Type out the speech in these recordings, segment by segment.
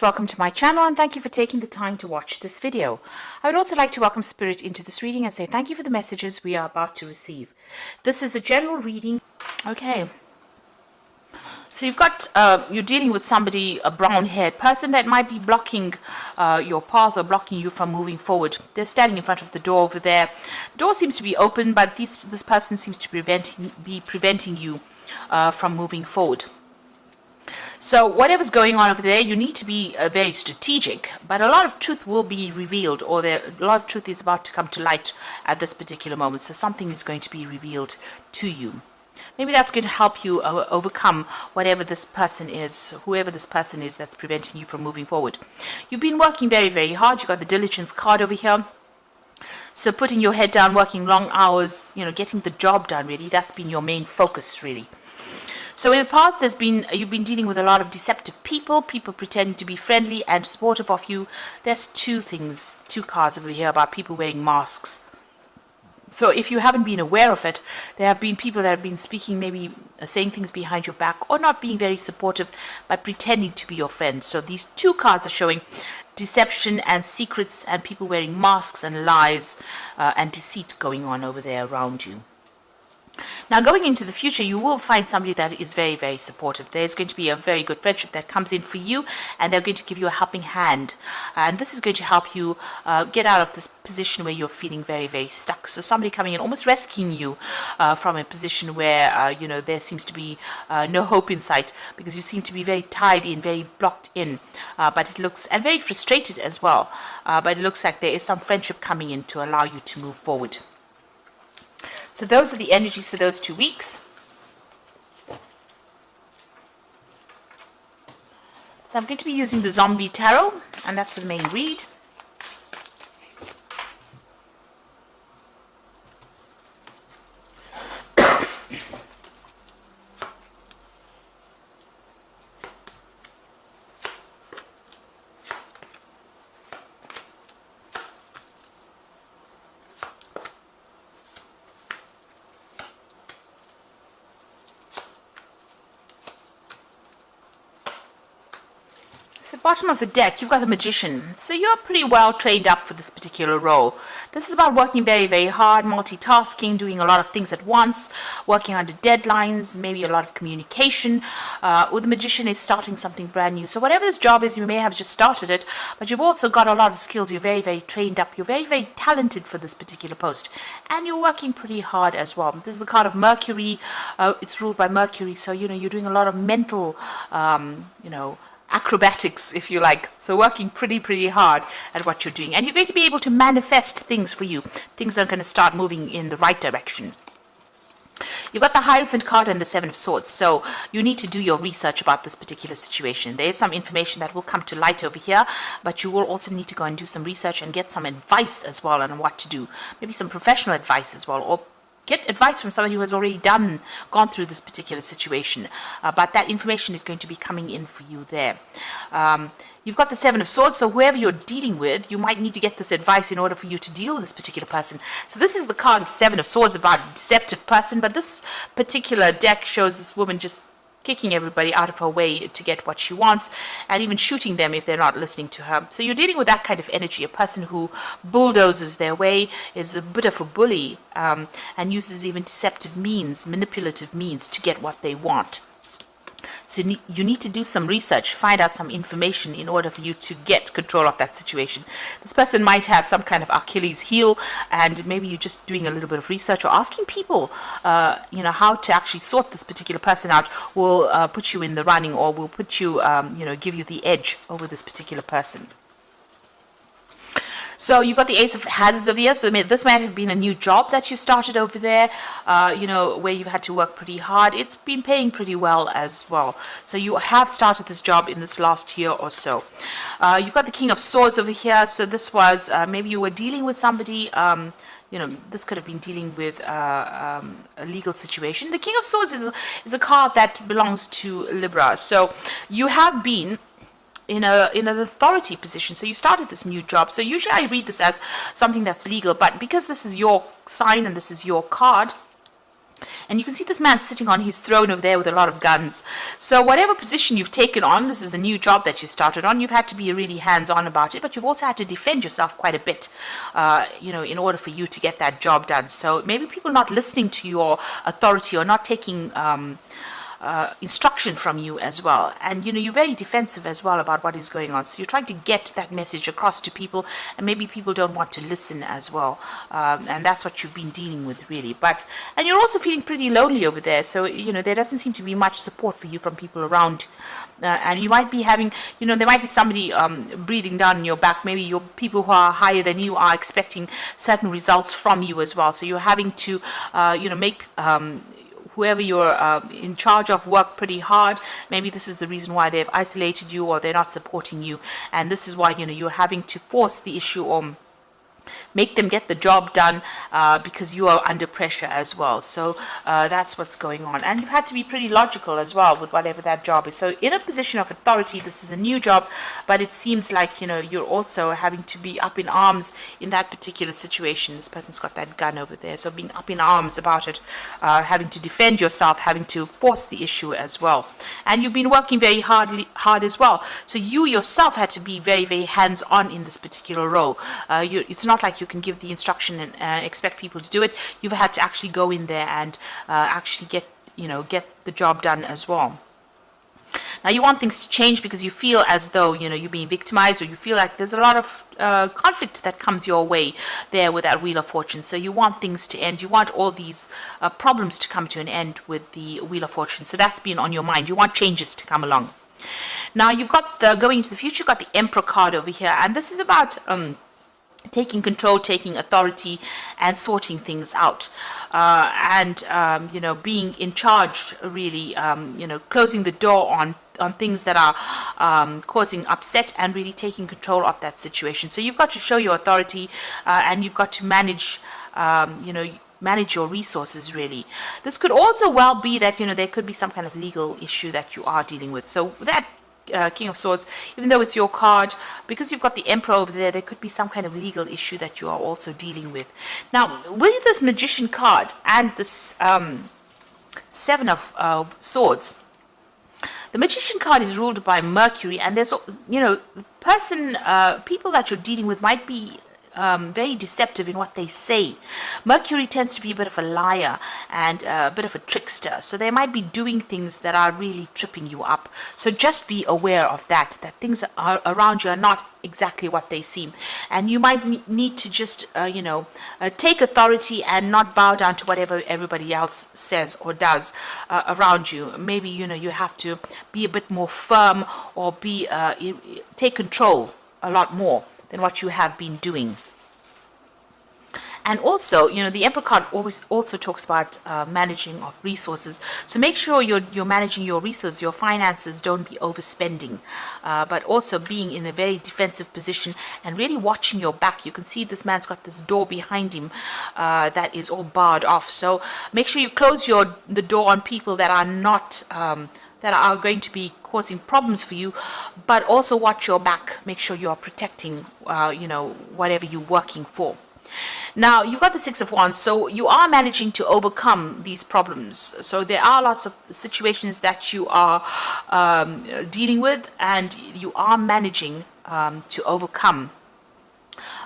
Welcome to my channel and thank you for taking the time to watch this video. I would also like to welcome Spirit into this reading and say thank you for the messages we are about to receive. This is a general reading. Okay. So you've got, you're dealing with somebody, a brown-haired person that might be blocking your path or blocking you from moving forward. They're standing in front of the door over there. The door seems to be open, but this person seems to be preventing you from moving forward. So whatever's going on over there, you need to be very strategic, but a lot of truth will be revealed, or a lot of truth is about to come to light at this particular moment. So something is going to be revealed to you. Maybe that's going to help you overcome whatever this person is, whoever this person is that's preventing you from moving forward. You've been working very, very hard. You've got the diligence card over here. So putting your head down, working long hours, getting the job done, really, that's been your main focus, really. So in the past, you've been dealing with a lot of deceptive people pretending to be friendly and supportive of you. There's two cards over here about people wearing masks. So if you haven't been aware of it, there have been people that have been speaking, maybe saying things behind your back, or not being very supportive, but pretending to be your friends. So these two cards are showing deception and secrets and people wearing masks and lies and deceit going on over there around you. Now, going into the future, you will find somebody that is very, very supportive. There's going to be a very good friendship that comes in for you, and they're going to give you a helping hand. And this is going to help you get out of this position where you're feeling very, very stuck. So somebody coming in, almost rescuing you from a position where, there seems to be no hope in sight, because you seem to be very tied in, very blocked in. But it looks, and very frustrated as well. But it looks like there is some friendship coming in to allow you to move forward. So those are the energies for those 2 weeks. So I'm going to be using the Zombie Tarot, and that's for the main read. So bottom of the deck, you've got the Magician. So you're pretty well trained up for this particular role. This is about working very, very hard, multitasking, doing a lot of things at once, working under deadlines, maybe a lot of communication. Or the Magician is starting something brand new. So whatever this job is, you may have just started it, but you've also got a lot of skills. You're very, very trained up. You're very, very talented for this particular post. And you're working pretty hard as well. This is the card of Mercury. It's ruled by Mercury. So, you're doing a lot of mental, acrobatics, if you like. So working pretty hard at what you're doing. And you're going to be able to manifest things for you. Things are going to start moving in the right direction. You've got the Hierophant card and the Seven of Swords. So you need to do your research about this particular situation. There is some information that will come to light over here, but you will also need to go and do some research and get some advice as well on what to do. Maybe some professional advice as well, or get advice from somebody who has already gone through this particular situation. But that information is going to be coming in for you there. You've got the Seven of Swords, so whoever you're dealing with, you might need to get this advice in order for you to deal with this particular person. So this is the card of Seven of Swords about a deceptive person, but this particular deck shows this woman just kicking everybody out of her way to get what she wants, and even shooting them if they're not listening to her. So you're dealing with that kind of energy, a person who bulldozes their way, is a bit of a bully, and uses even deceptive means, manipulative means to get what they want. So you need to do some research, find out some information in order for you to get control of that situation. This person might have some kind of Achilles heel, and maybe you're just doing a little bit of research or asking people, how to actually sort this particular person out will put you in the running, or will put you, give you the edge over this particular person. So you've got the Ace of Hazards over here. So this might have been a new job that you started over there, where you've had to work pretty hard. It's been paying pretty well as well. So you have started this job in this last year or so. You've got the King of Swords over here. So this was, maybe you were dealing with somebody, this could have been dealing with a legal situation. The King of Swords is a card that belongs to Libra. So you have been in an authority position. So you started this new job. So usually I read this as something that's legal, but because this is your sign and this is your card, And you can see this man sitting on his throne over there with a lot of guns. So whatever position you've taken on, this is a new job that you started on, you've had to be really hands-on about it, but you've also had to defend yourself quite a bit, in order for you to get that job done. So maybe people not listening to your authority or not taking instruction from you as well, and you're very defensive as well about what is going on, so you're trying to get that message across to people, and maybe people don't want to listen as well, and that's what you've been dealing with really. And you're also feeling pretty lonely over there, so there doesn't seem to be much support for you from people around, and you might be having, there might be somebody breathing down your back. Maybe your people who are higher than you are expecting certain results from you as well, so you're having to make whoever you're in charge of work pretty hard. Maybe this is the reason why they've isolated you, or they're not supporting you, and this is why you're having to force the issue or make them get the job done, because you are under pressure as well. So that's what's going on, and you've had to be pretty logical as well with whatever that job is. So in a position of authority, this is a new job, but it seems like you're also having to be up in arms in that particular situation. This person's got that gun over there, so being up in arms about it, having to defend yourself, having to force the issue as well. And you've been working very hard as well, so you yourself had to be very, very hands-on in this particular role. It's not like you can give the instruction and expect people to do it. You've had to actually go in there and actually get the job done as well. Now you want things to change because you feel as though you're being victimized, or you feel like there's a lot of conflict that comes your way there with that Wheel of Fortune. So you want things to end. You want all these problems to come to an end with the Wheel of Fortune. So that's been on your mind. You want changes to come along. Now you've got going into the future. You've got the Emperor card over here, and this is about taking control, taking authority, and sorting things out, and being in charge, really, closing the door on things that are causing upset, and really taking control of that situation. So you've got to show your authority, and you've got to manage manage your resources, really. This could also well be that there could be some kind of legal issue that you are dealing with. So that King of Swords, even though it's your card, because you've got the Emperor over there, there could be some kind of legal issue that you are also dealing with. Now, with this Magician card and this Seven of Swords, the Magician card is ruled by Mercury, and there's people that you're dealing with might be very deceptive in what they say. Mercury tends to be a bit of a liar and a bit of a trickster, so they might be doing things that are really tripping you up. So just be aware of that things are around you are not exactly what they seem, and you might need to just take authority and not bow down to whatever everybody else says or does around you. Maybe you have to be a bit more firm, or take control a lot more than what you have been doing. And also, the Emperor card always also talks about managing of resources. So make sure you're managing your resources, your finances. Don't be overspending, but also being in a very defensive position and really watching your back. You can see this man's got this door behind him that is all barred off. So make sure you close the door on people that are not that are going to be causing problems for you, but also watch your back. Make sure you are protecting, whatever you're working for. Now, you've got the Six of Wands, so you are managing to overcome these problems. So there are lots of situations that you are dealing with, and you are managing to overcome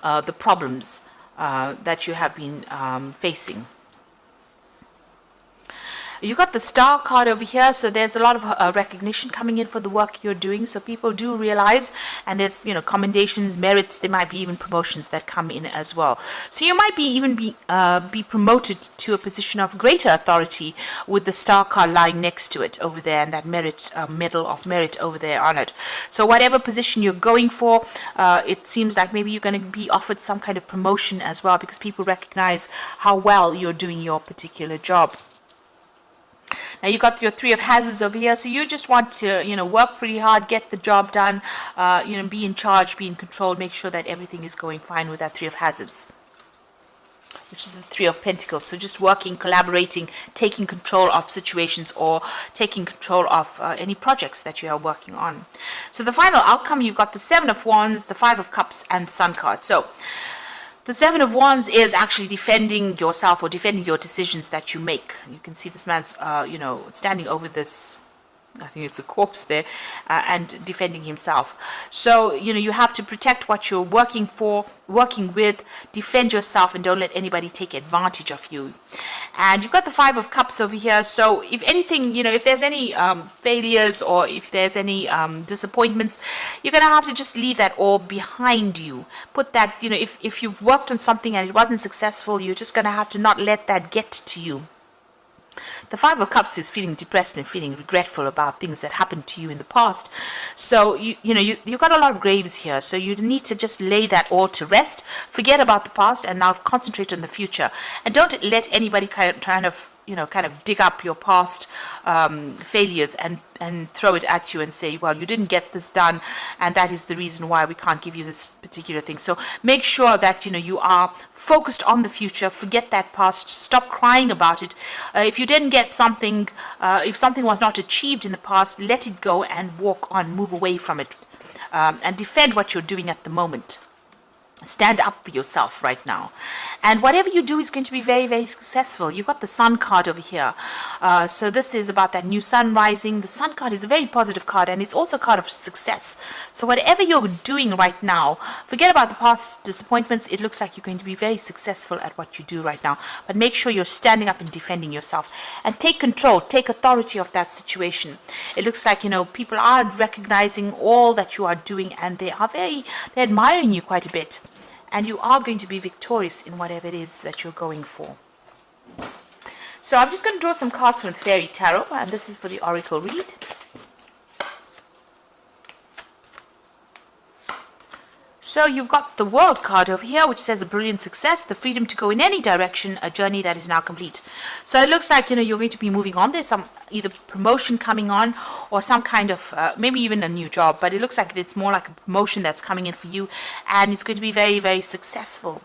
the problems that you have been facing. You've got the Star card over here, so there's a lot of recognition coming in for the work you're doing. So people do realize, and there's commendations, merits. There might be even promotions that come in as well. So you might be promoted to a position of greater authority with the Star card lying next to it over there, and that medal of merit over there on it. So whatever position you're going for, it seems like maybe you're going to be offered some kind of promotion as well, because people recognize how well you're doing your particular job. Now you got your Three of Hazards over here, so you just want to, work pretty hard, get the job done, be in charge, be in control, make sure that everything is going fine with that Three of Hazards, which is the Three of Pentacles. So just working, collaborating, taking control of situations, or taking control of any projects that you are working on. So the final outcome, you've got the Seven of Wands, the Five of Cups, and the Sun card. So The Seven of Wands is actually defending yourself or defending your decisions that you make. You can see this man's, standing over this, I think it's a corpse there, and defending himself. So, you have to protect what you're working with, defend yourself, and don't let anybody take advantage of you. And you've got the Five of Cups over here. So if anything, if there's any failures or if there's any disappointments, you're going to have to just leave that all behind you. Put that, if you've worked on something and it wasn't successful, you're just going to have to not let that get to you. The Five of Cups is feeling depressed and feeling regretful about things that happened to you in the past. So, you've got a lot of graves here. So you need to just lay that all to rest. Forget about the past and now concentrate on the future. And don't let anybody kind of dig up your past failures and throw it at you and say, well, you didn't get this done, and that is the reason why we can't give you this particular thing. So make sure that you are focused on the future. Forget that past. Stop crying about it. If you didn't get something, if something was not achieved in the past, let it go and walk on, move away from it, and defend what you're doing at the moment. Stand up for yourself right now. And whatever you do is going to be very, very successful. You've got the Sun card over here. So this is about that new sun rising. The Sun card is a very positive card, and it's also a card of success. So whatever you're doing right now, forget about the past disappointments. It looks like you're going to be very successful at what you do right now. But make sure you're standing up and defending yourself. And take control, take authority of that situation. It looks like, people are recognizing all that you are doing, and they're admiring you quite a bit. And you are going to be victorious in whatever it is that you're going for. So I'm just going to draw some cards from the Fairy Tarot, and this is for the Oracle read. So you've got the World card over here, which says a brilliant success, the freedom to go in any direction, a journey that is now complete. So it looks like, you're going to be moving on. There's some either promotion coming on or some kind of, maybe even a new job. But it looks like it's more like a promotion that's coming in for you. And it's going to be very, very successful.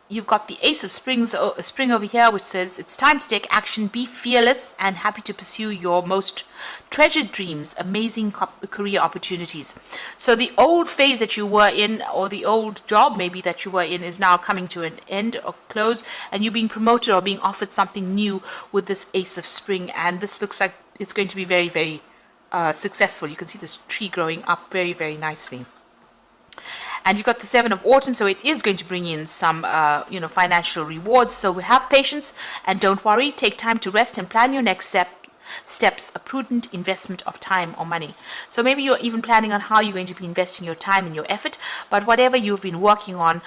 You've got the Ace of Spring over here, which says it's time to take action, be fearless, and happy to pursue your most treasured dreams, amazing career opportunities. So the old phase that you were in, or the old job maybe that you were in, is now coming to an end or close, and you're being promoted or being offered something new with this Ace of Spring. And this looks like it's going to be very, very successful. You can see this tree growing up very, very nicely. And you've got the Seven of Autumn, so it is going to bring in some, financial rewards. So have patience and don't worry. Take time to rest and plan your next steps, a prudent investment of time or money. So maybe you're even planning on how you're going to be investing your time and your effort, but whatever you've been working on,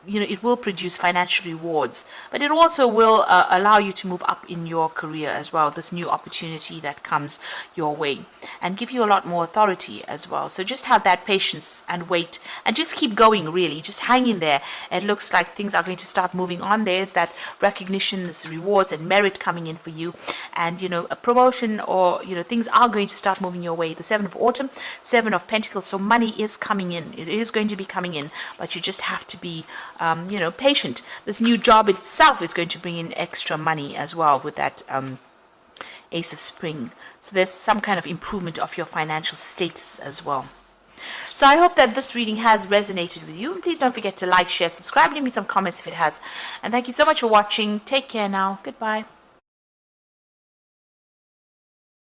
it will produce financial rewards, but it also will allow you to move up in your career as well, this new opportunity that comes your way, and give you a lot more authority as well. So just have that patience and wait, and just keep going, really. Just hang in there. It looks like things are going to start moving on. There's that recognition, this rewards and merit coming in for you, and a promotion, or things are going to start moving your way. The Seven of Autumn, Seven of Pentacles, so money is coming in. It is going to be coming in, but you just have to be patient. This new job itself is going to bring in extra money as well with that Ace of Spring. So there's some kind of improvement of your financial status as well. So I hope that this reading has resonated with you. And please don't forget to like, share, subscribe, leave me some comments if it has. And thank you so much for watching. Take care now. Goodbye.